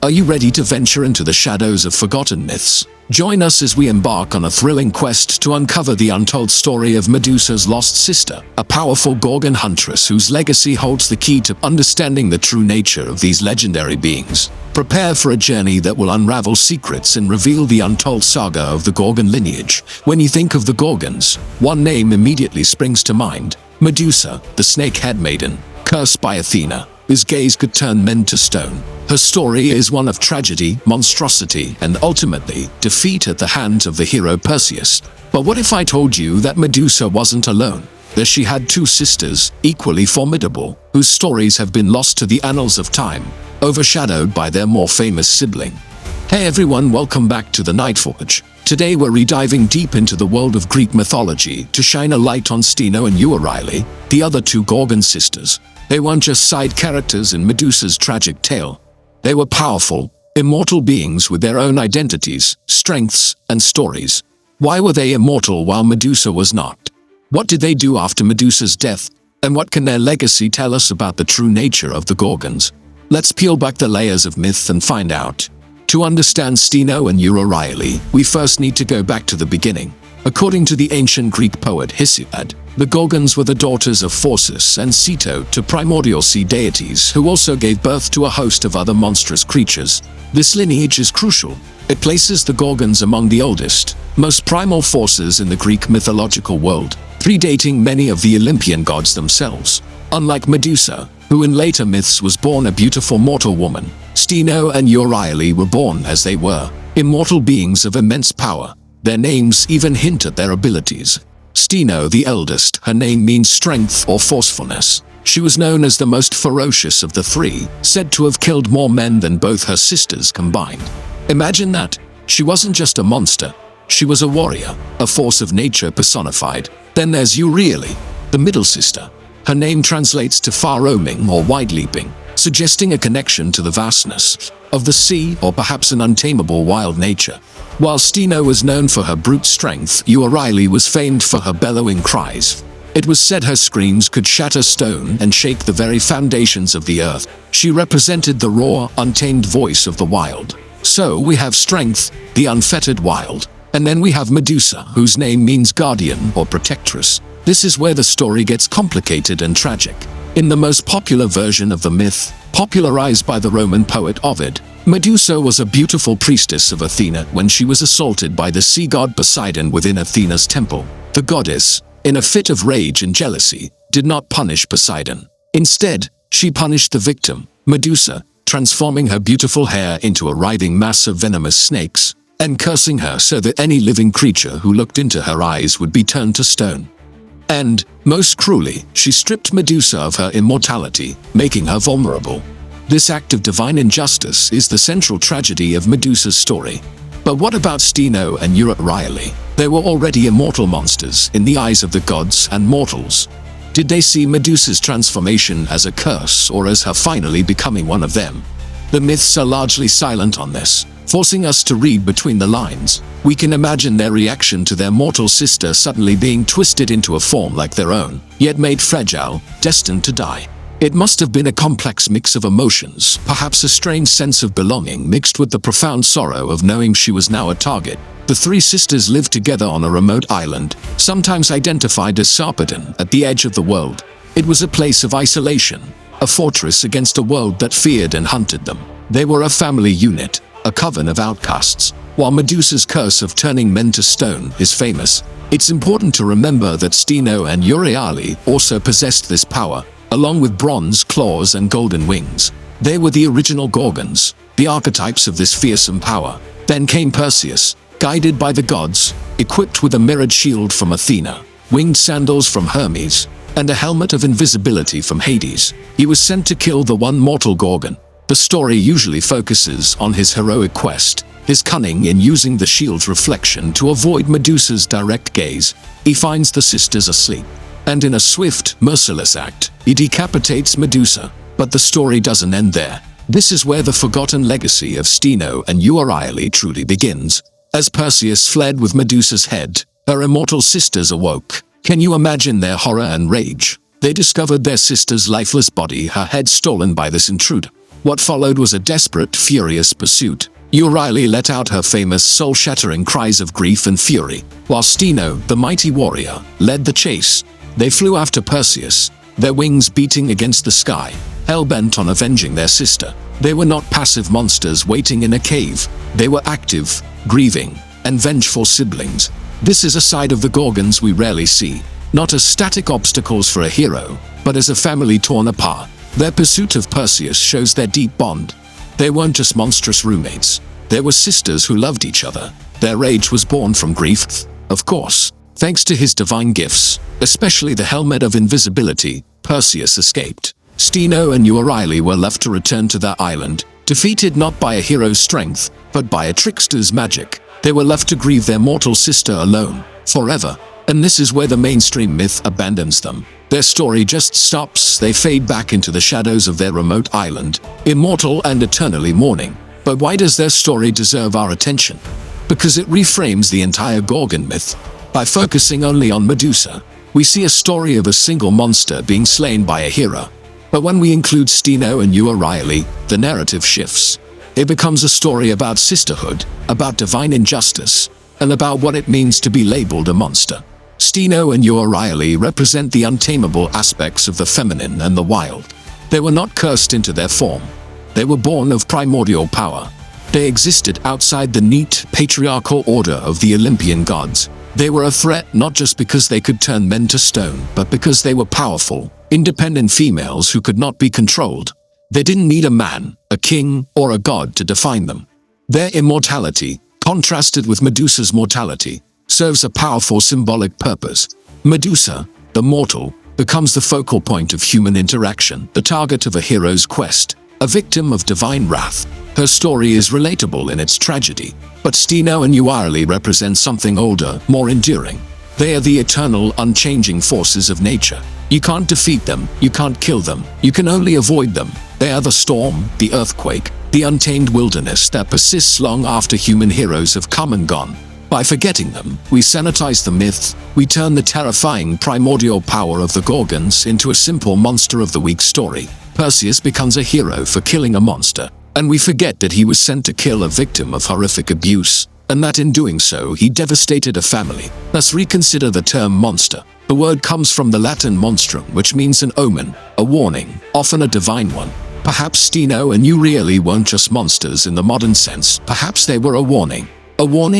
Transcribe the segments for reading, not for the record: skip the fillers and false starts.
Are you ready to venture into the shadows of forgotten myths? Join us as we embark on a thrilling quest to uncover the untold story of Medusa's lost sister, a powerful Gorgon huntress whose legacy holds the key to understanding the true nature of these legendary beings. Prepare for a journey that will unravel secrets and reveal the untold saga of the Gorgon lineage. When you think of the Gorgons, one name immediately springs to mind: Medusa, the snake-head maiden, cursed by Athena, whose gaze could turn men to stone. Her story is one of tragedy, monstrosity, and ultimately defeat at the hands of the hero Perseus. But what if I told you that Medusa wasn't alone? That she had two sisters, equally formidable, whose stories have been lost to the annals of time, overshadowed by their more famous sibling. Hey everyone, welcome back to the Nightforge. Today we're rediving deep into the world of Greek mythology to shine a light on Stheno and Euryale, the other two Gorgon sisters. They weren't just side characters in Medusa's tragic tale. They were powerful, immortal beings with their own identities, strengths, and stories. Why were they immortal while Medusa was not? What did they do after Medusa's death? And what can their legacy tell us about the true nature of the Gorgons? Let's peel back the layers of myth and find out. To understand Stheno and Euryale, we first need to go back to the beginning. According to the ancient Greek poet Hesiod, the Gorgons were the daughters of Phorcys and Stheno, two primordial sea deities who also gave birth to a host of other monstrous creatures. This lineage is crucial. It places the Gorgons among the oldest, most primal forces in the Greek mythological world, predating many of the Olympian gods themselves. Unlike Medusa, who in later myths was born a beautiful mortal woman, Stheno and Euryale were born as they were, immortal beings of immense power. Their names even hint at their abilities. Stheno, the eldest, her name means strength or forcefulness. She was known as the most ferocious of the three, said to have killed more men than both her sisters combined. Imagine that. She wasn't just a monster. She was a warrior, a force of nature personified. Then there's Euryale, the middle sister. Her name translates to far-roaming or wide-leaping, suggesting a connection to the vastness of the sea or perhaps an untamable wild nature. While Stheno was known for her brute strength, Euryale was famed for her bellowing cries. It was said her screams could shatter stone and shake the very foundations of the earth. She represented the raw, untamed voice of the wild. So we have strength, the unfettered wild. And then we have Medusa, whose name means guardian or protectress. This is where the story gets complicated and tragic. In the most popular version of the myth, popularized by the Roman poet Ovid, Medusa was a beautiful priestess of Athena when she was assaulted by the sea god Poseidon within Athena's temple. The goddess, in a fit of rage and jealousy, did not punish Poseidon. Instead, she punished the victim, Medusa, transforming her beautiful hair into a writhing mass of venomous snakes, and cursing her so that any living creature who looked into her eyes would be turned to stone. And, most cruelly, she stripped Medusa of her immortality, making her vulnerable. This act of divine injustice is the central tragedy of Medusa's story. But what about Stheno and Euryale? They were already immortal monsters in the eyes of the gods and mortals. Did they see Medusa's transformation as a curse or as her finally becoming one of them? The myths are largely silent on this, forcing us to read between the lines. We can imagine their reaction to their mortal sister suddenly being twisted into a form like their own, yet made fragile, destined to die. It must have been a complex mix of emotions, perhaps a strange sense of belonging mixed with the profound sorrow of knowing she was now a target. The three sisters lived together on a remote island, sometimes identified as Sarpedon, at the edge of the world. It was a place of isolation, a fortress against a world that feared and hunted them. They were a family unit, a coven of outcasts. While Medusa's curse of turning men to stone is famous, it's important to remember that Stheno and Euryale also possessed this power, along with bronze claws and golden wings. They were the original Gorgons, the archetypes of this fearsome power. Then came Perseus, guided by the gods, equipped with a mirrored shield from Athena, winged sandals from Hermes, and a helmet of invisibility from Hades. He was sent to kill the one mortal Gorgon. The story usually focuses on his heroic quest, his cunning in using the shield's reflection to avoid Medusa's direct gaze. He finds the sisters asleep, and in a swift, merciless act, he decapitates Medusa. But the story doesn't end there. This is where the forgotten legacy of Stheno and Euryale truly begins. As Perseus fled with Medusa's head, her immortal sisters awoke. Can you imagine their horror and rage? They discovered their sister's lifeless body, her head stolen by this intruder. What followed was a desperate, furious pursuit. Euryale let out her famous soul-shattering cries of grief and fury, while Stheno, the mighty warrior, led the chase. They flew after Perseus, their wings beating against the sky, hell-bent on avenging their sister. They were not passive monsters waiting in a cave. They were active, grieving, and vengeful siblings. This is a side of the Gorgons we rarely see, not as static obstacles for a hero, but as a family torn apart. Their pursuit of Perseus shows their deep bond. They weren't just monstrous roommates. They were sisters who loved each other. Their rage was born from grief, of course. Thanks to his divine gifts, especially the helmet of invisibility, Perseus escaped. Stheno and Euryale were left to return to their island, defeated not by a hero's strength, but by a trickster's magic. They were left to grieve their mortal sister alone, forever. And this is where the mainstream myth abandons them. Their story just stops. They fade back into the shadows of their remote island, immortal and eternally mourning. But why does their story deserve our attention? Because it reframes the entire Gorgon myth. By focusing only on Medusa, we see a story of a single monster being slain by a hero. But when we include Stheno and Euryale, the narrative shifts. It becomes a story about sisterhood, about divine injustice, and about what it means to be labeled a monster. Stheno and Euryale represent the untamable aspects of the feminine and the wild. They were not cursed into their form. They were born of primordial power. They existed outside the neat, patriarchal order of the Olympian gods. They were a threat not just because they could turn men to stone, but because they were powerful, independent females who could not be controlled. They didn't need a man, a king, or a god to define them. Their immortality, contrasted with Medusa's mortality, serves a powerful symbolic purpose. Medusa, the mortal, becomes the focal point of human interaction, the target of a hero's quest, a victim of divine wrath. Her story is relatable in its tragedy, but Stheno and Euryale represent something older, more enduring. They are the eternal, unchanging forces of nature. You can't defeat them, you can't kill them, you can only avoid them. They are the storm, the earthquake, the untamed wilderness that persists long after human heroes have come and gone. By forgetting them, we sanitize the myth. We turn the terrifying primordial power of the Gorgons into a simple monster of the week story. Perseus becomes a hero for killing a monster, and we forget that he was sent to kill a victim of horrific abuse, and that in doing so he devastated a family. Thus reconsider the term monster. The word comes from the Latin monstrum, which means an omen, a warning, often a divine one. Perhaps Stheno and Euryale weren't just monsters in the modern sense. Perhaps they were a warning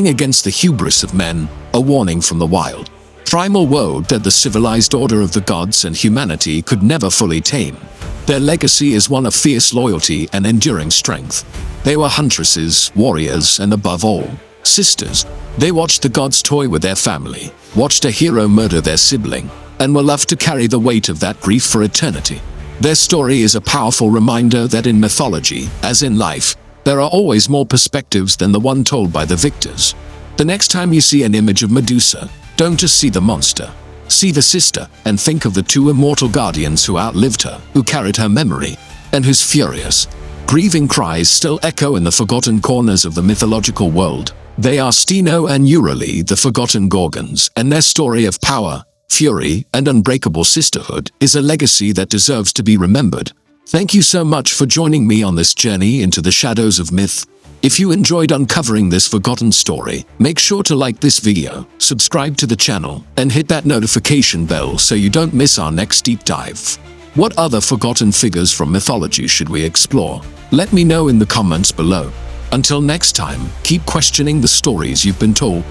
against the hubris of men, a warning from the wild, primal world that the civilized order of the gods and humanity could never fully tame. Their legacy is one of fierce loyalty and enduring strength. They were huntresses, warriors, and above all, sisters. They watched the gods toy with their family, watched a hero murder their sibling, and were left to carry the weight of that grief for eternity. Their story is a powerful reminder that in mythology, as in life, there are always more perspectives than the one told by the victors. The next time you see an image of Medusa, don't just see the monster. See the sister, and think of the two immortal guardians who outlived her, who carried her memory, and whose furious, grieving cries still echo in the forgotten corners of the mythological world. They are Stheno and Euryale, the Forgotten Gorgons, and their story of power, fury, and unbreakable sisterhood is a legacy that deserves to be remembered. Thank you so much for joining me on this journey into the shadows of myth. If you enjoyed uncovering this forgotten story, make sure to like this video, subscribe to the channel, and hit that notification bell so you don't miss our next deep dive. What other forgotten figures from mythology should we explore? Let me know in the comments below. Until next time, keep questioning the stories you've been told.